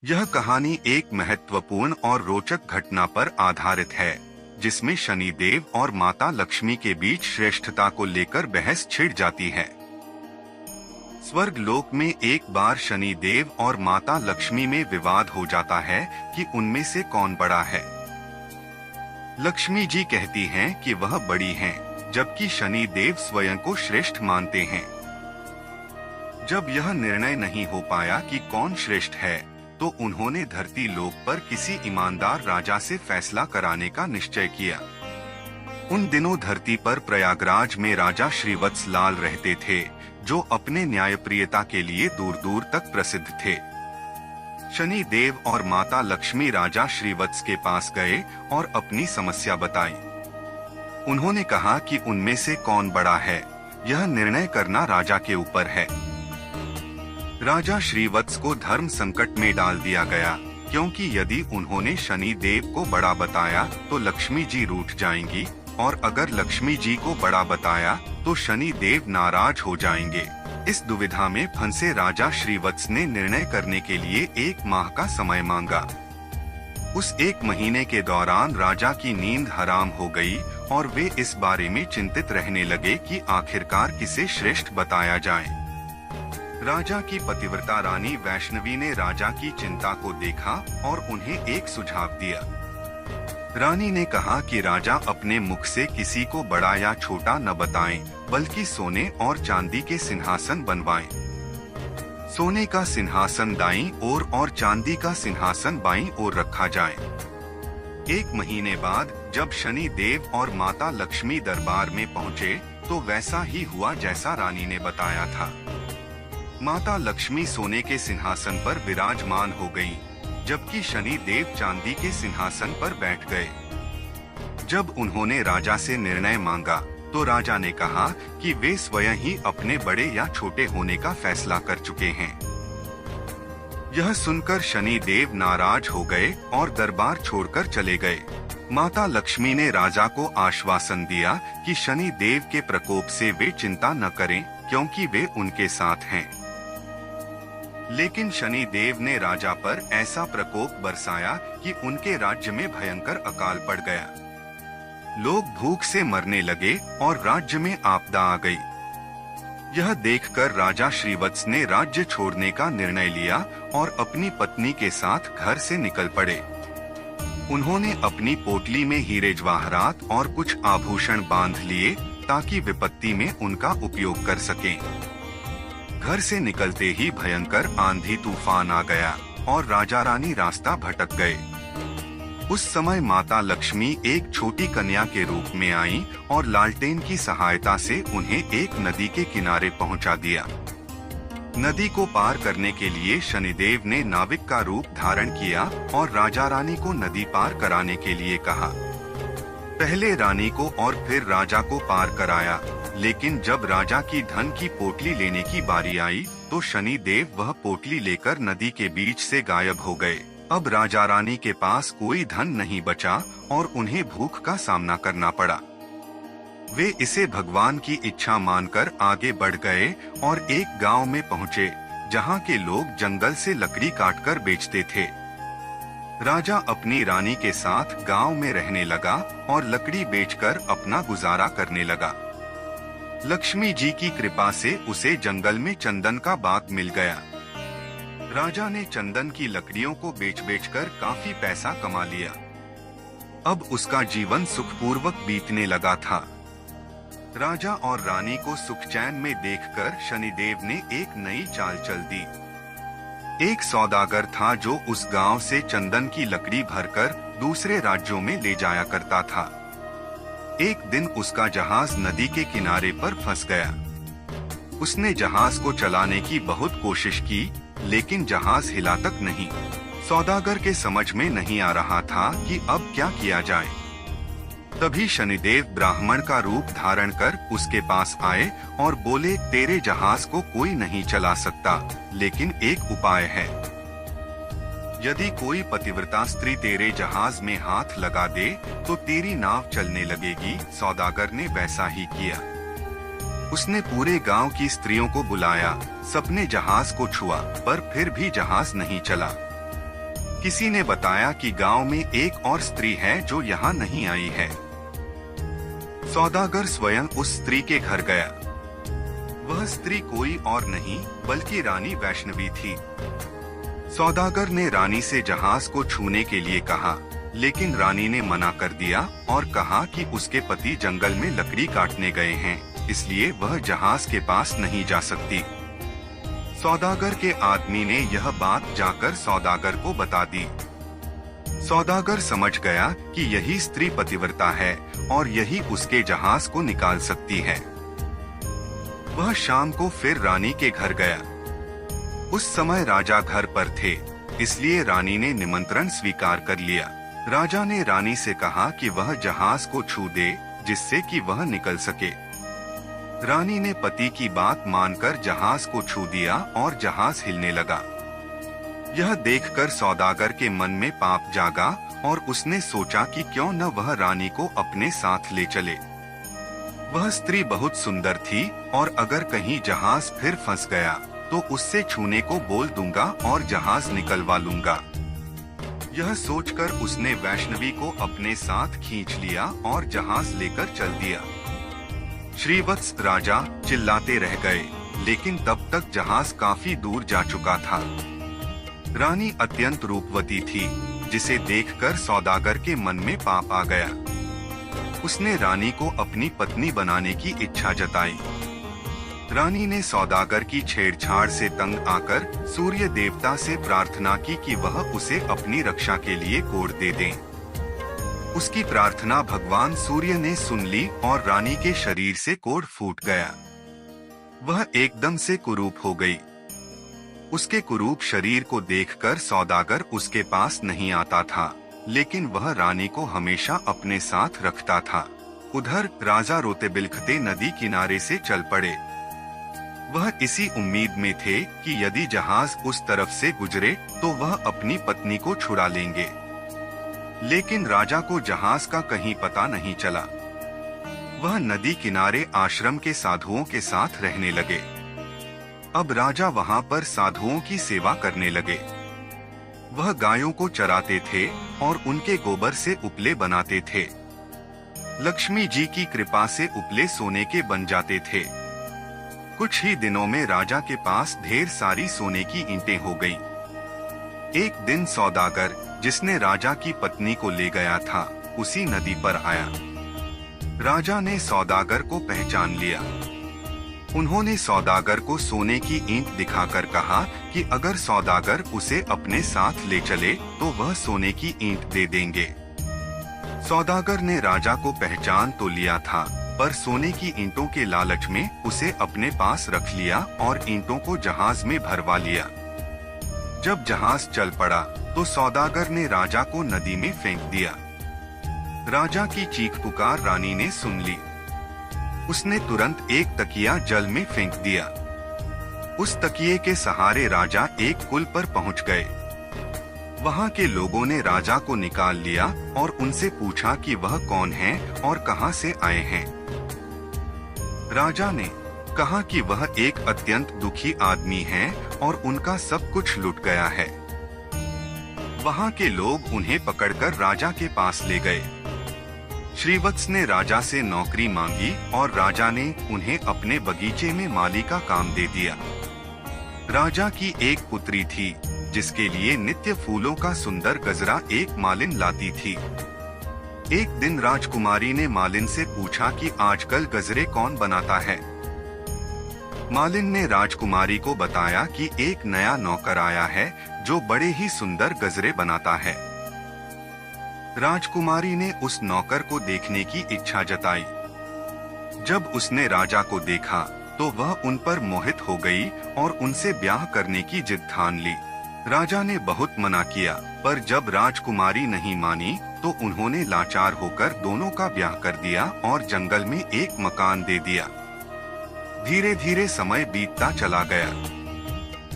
यह कहानी एक महत्वपूर्ण और रोचक घटना पर आधारित है, जिसमें शनि देव और माता लक्ष्मी के बीच श्रेष्ठता को लेकर बहस छिड़ जाती है। स्वर्ग लोक में एक बार शनि देव और माता लक्ष्मी में विवाद हो जाता है कि उनमें से कौन बड़ा है। लक्ष्मी जी कहती हैं कि वह बड़ी हैं, जबकि शनि देव स्वयं को श्रेष्ठ मानते हैं। जब यह निर्णय नहीं हो पाया कि कौन श्रेष्ठ है, तो उन्होंने धरती लोक पर किसी ईमानदार राजा से फैसला कराने का निश्चय किया। उन दिनों धरती पर प्रयागराज में राजा श्रीवत्स लाल रहते थे, जो अपने न्यायप्रियता के लिए दूर दूर तक प्रसिद्ध थे। शनि देव और माता लक्ष्मी राजा श्रीवत्स के पास गए और अपनी समस्या बताई। उन्होंने कहा कि उनमें से कौन बड़ा है, यह निर्णय करना राजा के ऊपर है। राजा श्रीवत्स को धर्म संकट में डाल दिया गया, क्योंकि यदि उन्होंने शनि देव को बड़ा बताया तो लक्ष्मी जी रूठ जाएंगी, और अगर लक्ष्मी जी को बड़ा बताया तो शनि देव नाराज हो जाएंगे। इस दुविधा में फंसे राजा श्रीवत्स ने निर्णय करने के लिए 1 माह का समय मांगा। उस 1 महीने के दौरान राजा की नींद हराम हो गई और वे इस बारे में चिंतित रहने लगे कि आखिरकार किसे श्रेष्ठ बताया जाए। राजा की पतिव्रता रानी वैष्णवी ने राजा की चिंता को देखा और उन्हें एक सुझाव दिया। रानी ने कहा कि राजा अपने मुख से किसी को बड़ा या छोटा न बताएं, बल्कि सोने और चांदी के सिंहासन बनवाएं। सोने का सिंहासन दाईं ओर और चांदी का सिंहासन बाईं ओर रखा जाए। 1 महीने बाद जब शनि देव और माता लक्ष्मी दरबार में पहुँचे, तो वैसा ही हुआ जैसा रानी ने बताया था। माता लक्ष्मी सोने के सिंहासन पर विराजमान हो गईं, जबकि शनि देव चांदी के सिंहासन पर बैठ गए। जब उन्होंने राजा से निर्णय मांगा, तो राजा ने कहा कि वे स्वयं ही अपने बड़े या छोटे होने का फैसला कर चुके हैं। यह सुनकर शनि देव नाराज हो गए और दरबार छोड़कर चले गए। माता लक्ष्मी ने राजा को आश्वासन दिया कि शनि देव के प्रकोप से वे चिंता न करें, क्योंकि वे उनके साथ हैं। लेकिन शनि देव ने राजा पर ऐसा प्रकोप बरसाया कि उनके राज्य में भयंकर अकाल पड़ गया। लोग भूख से मरने लगे और राज्य में आपदा आ गई। यह देखकर राजा श्रीवत्स ने राज्य छोड़ने का निर्णय लिया और अपनी पत्नी के साथ घर से निकल पड़े। उन्होंने अपनी पोटली में हीरे जवाहरात और कुछ आभूषण बांध लिए, ताकि विपत्ति में उनका उपयोग कर सकें। घर से निकलते ही भयंकर आंधी तूफान आ गया और राजा रानी रास्ता भटक गए। उस समय माता लक्ष्मी एक छोटी कन्या के रूप में आई और लालटेन की सहायता से उन्हें एक नदी के किनारे पहुंचा दिया। नदी को पार करने के लिए शनिदेव ने नाविक का रूप धारण किया और राजा रानी को नदी पार कराने के लिए कहा। पहले रानी को और फिर राजा को पार कराया, लेकिन जब राजा की धन की पोटली लेने की बारी आई, तो शनि देव वह पोटली लेकर नदी के बीच से गायब हो गए। अब राजा रानी के पास कोई धन नहीं बचा और उन्हें भूख का सामना करना पड़ा। वे इसे भगवान की इच्छा मानकर आगे बढ़ गए और एक गांव में पहुँचे, जहाँ के लोग जंगल से लकड़ी काटकर बेचते थे। राजा अपनी रानी के साथ गांव में रहने लगा और लकड़ी बेचकर अपना गुजारा करने लगा। लक्ष्मी जी की कृपा से उसे जंगल में चंदन का बाग मिल गया। राजा ने चंदन की लकड़ियों को बेच-बेचकर काफी पैसा कमा लिया। अब उसका जीवन सुखपूर्वक बीतने लगा था। राजा और रानी को सुख चैन में देखकर शनिदेव ने एक नई चाल चल दी। एक सौदागर था जो उस गांव से चंदन की लकड़ी भरकर दूसरे राज्यों में ले जाया करता था। एक दिन उसका जहाज नदी के किनारे पर फंस गया। उसने जहाज को चलाने की बहुत कोशिश की, लेकिन जहाज हिला तक नहीं। सौदागर के समझ में नहीं आ रहा था कि अब क्या किया जाए। तभी शनिदेव ब्राह्मण का रूप धारण कर उसके पास आए और बोले, तेरे जहाज को कोई नहीं चला सकता, लेकिन एक उपाय है। यदि कोई पतिव्रता स्त्री तेरे जहाज में हाथ लगा दे तो तेरी नाव चलने लगेगी। सौदागर ने वैसा ही किया। उसने पूरे गांव की स्त्रियों को बुलाया, सबने जहाज को छुआ, पर फिर भी जहाज नहीं चला। किसी ने बताया कि गांव में एक और स्त्री है जो यहाँ नहीं आई है। सौदागर स्वयं उस स्त्री के घर गया। वह स्त्री कोई और नहीं बल्कि रानी वैष्णवी थी। सौदागर ने रानी से जहाज को छूने के लिए कहा, लेकिन रानी ने मना कर दिया और कहा कि उसके पति जंगल में लकड़ी काटने गए हैं, इसलिए वह जहाज के पास नहीं जा सकती। सौदागर के आदमी ने यह बात जाकर सौदागर को बता दी। सौदागर समझ गया कि यही स्त्री पतिव्रता है और यही उसके जहाज को निकाल सकती है। वह शाम को फिर रानी के घर गया। उस समय राजा घर पर थे, इसलिए रानी ने निमंत्रण स्वीकार कर लिया। राजा ने रानी से कहा कि वह जहाज को छू दे, जिससे कि वह निकल सके। रानी ने पति की बात मानकर जहाज को छू दिया और जहाज हिलने लगा। यह देखकर सौदागर के मन में पाप जागा और उसने सोचा कि क्यों न वह रानी को अपने साथ ले चले। वह स्त्री बहुत सुंदर थी और अगर कहीं जहाज फिर फंस गया तो उससे छूने को बोल दूंगा और जहाज निकलवा लूंगा। यह सोचकर उसने वैष्णवी को अपने साथ खींच लिया और जहाज लेकर चल दिया। श्रीवत्स राजा चिल्लाते रह गए, लेकिन तब तक जहाज काफी दूर जा चुका था। रानी अत्यंत रूपवती थी, जिसे देखकर सौदागर के मन में पाप आ गया। उसने रानी को अपनी पत्नी बनाने की इच्छा जताई। रानी ने सौदागर की छेड़छाड़ से तंग आकर सूर्य देवता से प्रार्थना की कि वह उसे अपनी रक्षा के लिए कोढ़ दे दें। उसकी प्रार्थना भगवान सूर्य ने सुन ली और रानी के शरीर से कोढ़ फूट गया। वह एकदम से कुरूप हो गई। उसके कुरूप शरीर को देखकर सौदागर उसके पास नहीं आता था, लेकिन वह रानी को हमेशा अपने साथ रखता था। उधर राजा रोते बिलखते नदी किनारे से चल पड़े। वह इसी उम्मीद में थे कि यदि जहाज उस तरफ से गुजरे तो वह अपनी पत्नी को छुड़ा लेंगे। लेकिन राजा को जहाज का कहीं पता नहीं चला। वह नदी किनारे आश्रम के साधुओं के साथ रहने लगे। अब राजा वहां पर साधुओं की सेवा करने लगे। वह गायों को चराते थे और उनके गोबर से उपले बनाते थे। लक्ष्मी जी की कृपा से उपले सोने के बन जाते थे। कुछ ही दिनों में राजा के पास ढेर सारी सोने की ईंटें हो गईं। एक दिन सौदागर, जिसने राजा की पत्नी को ले गया था, उसी नदी पर आया। राजा ने सौदागर को पहचान लिया। उन्होंने सौदागर को सोने की ईंट दिखाकर कहा कि अगर सौदागर उसे अपने साथ ले चले तो वह सोने की ईंट दे देंगे। सौदागर ने राजा को पहचान तो लिया था, पर सोने की ईंटों के लालच में उसे अपने पास रख लिया और ईंटों को जहाज में भरवा लिया। जब जहाज चल पड़ा तो सौदागर ने राजा को नदी में फेंक दिया। राजा की चीख पुकार रानी ने सुन ली। उसने तुरंत एक तकिया जल में फेंक दिया। उस तकिए के सहारे राजा एक पुल पर पहुंच गए। वहां के लोगों ने राजा को निकाल लिया और उनसे पूछा कि वह कौन है और कहां से आए हैं। राजा ने कहा कि वह एक अत्यंत दुखी आदमी है और उनका सब कुछ लुट गया है। वहां के लोग उन्हें पकड़कर राजा के पास ले गए। श्रीवत्स ने राजा से नौकरी मांगी और राजा ने उन्हें अपने बगीचे में माली का काम दे दिया। राजा की एक पुत्री थी, जिसके लिए नित्य फूलों का सुंदर गजरा एक मालिन लाती थी। एक दिन राजकुमारी ने मालिन से पूछा कि आजकल गजरे कौन बनाता है। मालिन ने राजकुमारी को बताया कि एक नया नौकर आया है जो बड़े ही सुंदर गजरे बनाता है। राजकुमारी ने उस नौकर को देखने की इच्छा जताई। जब उसने राजा को देखा तो वह उन पर मोहित हो गई और उनसे ब्याह करने की जिद ठान ली। राजा ने बहुत मना किया, पर जब राजकुमारी नहीं मानी तो उन्होंने लाचार होकर दोनों का ब्याह कर दिया और जंगल में एक मकान दे दिया। धीरे धीरे समय बीतता चला गया।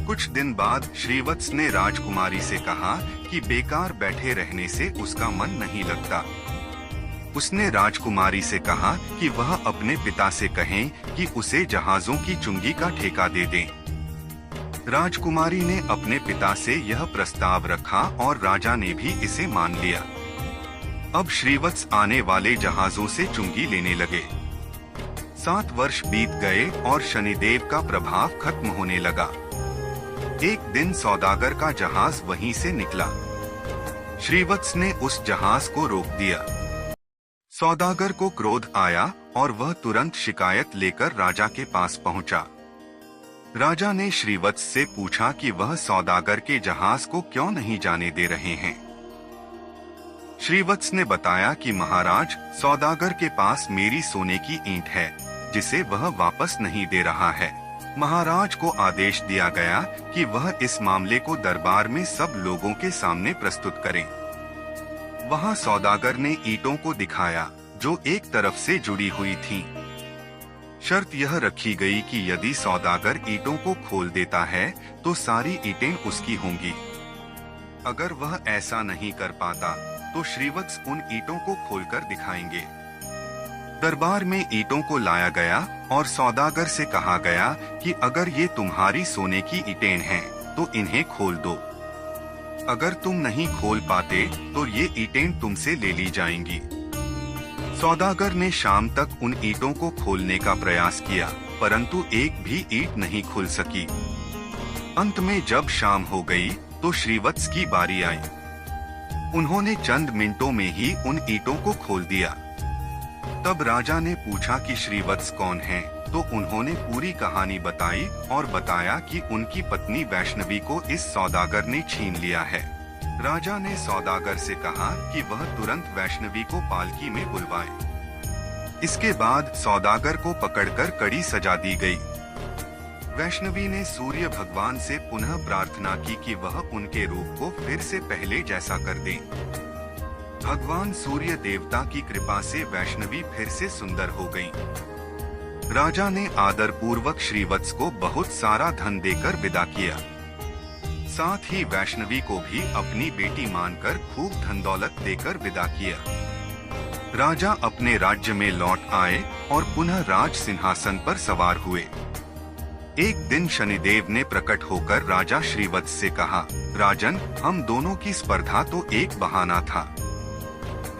कुछ दिन बाद श्रीवत्स ने राजकुमारी से कहा कि बेकार बैठे रहने से उसका मन नहीं लगता। उसने राजकुमारी से कहा कि वह अपने पिता से कहें कि उसे जहाजों की चुंगी का ठेका दे दें। राजकुमारी ने अपने पिता से यह प्रस्ताव रखा और राजा ने भी इसे मान लिया। अब श्रीवत्स आने वाले जहाजों से चुंगी लेने लगे। 7 वर्ष बीत गए और शनिदेव का प्रभाव खत्म होने लगा। एक दिन सौदागर का जहाज वहीं से निकला। श्रीवत्स ने उस जहाज को रोक दिया। सौदागर को क्रोध आया और वह तुरंत शिकायत लेकर राजा के पास पहुंचा। राजा ने श्रीवत्स से पूछा कि वह सौदागर के जहाज को क्यों नहीं जाने दे रहे हैं। श्रीवत्स ने बताया कि महाराज, सौदागर के पास मेरी सोने की ईंट है जिसे वह वापस नहीं दे रहा है। महाराज को आदेश दिया गया कि वह इस मामले को दरबार में सब लोगों के सामने प्रस्तुत करें। वहां सौदागर ने ईंटों को दिखाया जो एक तरफ से जुड़ी हुई थीं। शर्त यह रखी गई कि यदि सौदागर ईंटों को खोल देता है तो सारी ईंटें उसकी होंगी। अगर वह ऐसा नहीं कर पाता तो श्रीवत्स उन ईंटों को खोलकर दिखाएंगे। दरबार में ईंटों को लाया गया और सौदागर से कहा गया कि अगर ये तुम्हारी सोने की ईंटें हैं तो इन्हें खोल दो। अगर तुम नहीं खोल पाते तो ये ईंटें तुमसे ले ली जाएंगी। सौदागर ने शाम तक उन ईंटों को खोलने का प्रयास किया, परंतु एक भी ईंट नहीं खुल सकी। अंत में जब शाम हो गई तो श्रीवत्स की बारी आई। उन्होंने चंद मिनटों में ही उन ईंटों को खोल दिया। तब राजा ने पूछा कि श्रीवत्स कौन है, तो उन्होंने पूरी कहानी बताई और बताया कि उनकी पत्नी वैष्णवी को इस सौदागर ने छीन लिया है। राजा ने सौदागर से कहा कि वह तुरंत वैष्णवी को पालकी में बुलवाए। इसके बाद सौदागर को पकड़कर कड़ी सजा दी गई। वैष्णवी ने सूर्य भगवान से पुनः प्रार्थना की कि वह उनके रूप को फिर से पहले जैसा कर दें। भगवान सूर्य देवता की कृपा से वैष्णवी फिर से सुंदर हो गईं। राजा ने आदर पूर्वक श्रीवत्स को बहुत सारा धन देकर विदा किया। साथ ही वैष्णवी को भी अपनी बेटी मानकर खूब धन दौलत देकर विदा किया। राजा अपने राज्य में लौट आए और पुनः राज सिंहासन पर सवार हुए। एक दिन शनिदेव ने प्रकट होकर राजा श्रीवत्स से कहा, राजन, हम दोनों की स्पर्धा तो एक बहाना था।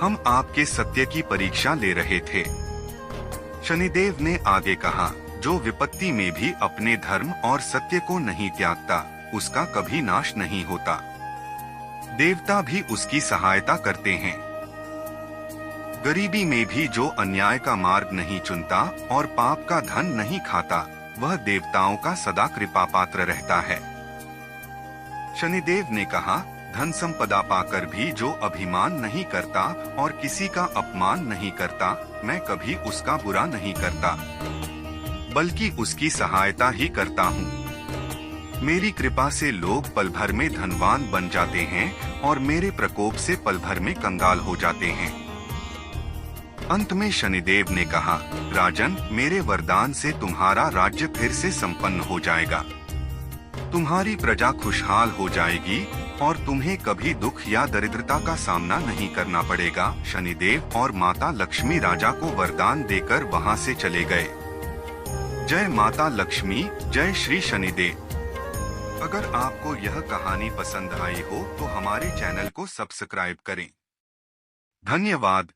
हम आपके सत्य की परीक्षा ले रहे थे। शनिदेव ने आगे कहा, जो विपत्ति में भी अपने धर्म और सत्य को नहीं त्यागता उसका कभी नाश नहीं होता। देवता भी उसकी सहायता करते हैं। गरीबी में भी जो अन्याय का मार्ग नहीं चुनता और पाप का धन नहीं खाता वह देवताओं का सदा कृपा पात्र रहता है। शनिदेव ने कहा, धन संपदा पाकर भी जो अभिमान नहीं करता और किसी का अपमान नहीं करता, मैं कभी उसका बुरा नहीं करता, बल्कि उसकी सहायता ही करता हूँ। मेरी कृपा से लोग पल भर में धनवान बन जाते हैं और मेरे प्रकोप से पल भर में कंगाल हो जाते हैं। अंत में शनिदेव ने कहा, राजन, मेरे वरदान से तुम्हारा राज्य फिर से संपन्न हो जाएगा। तुम्हारी प्रजा खुशहाल हो जाएगी और तुम्हें कभी दुख या दरिद्रता का सामना नहीं करना पड़ेगा। शनिदेव और माता लक्ष्मी राजा को वरदान देकर वहां से चले गए। जय माता लक्ष्मी, जय श्री शनिदेव। अगर आपको यह कहानी पसंद आई हो तो हमारे चैनल को सब्सक्राइब करें। धन्यवाद।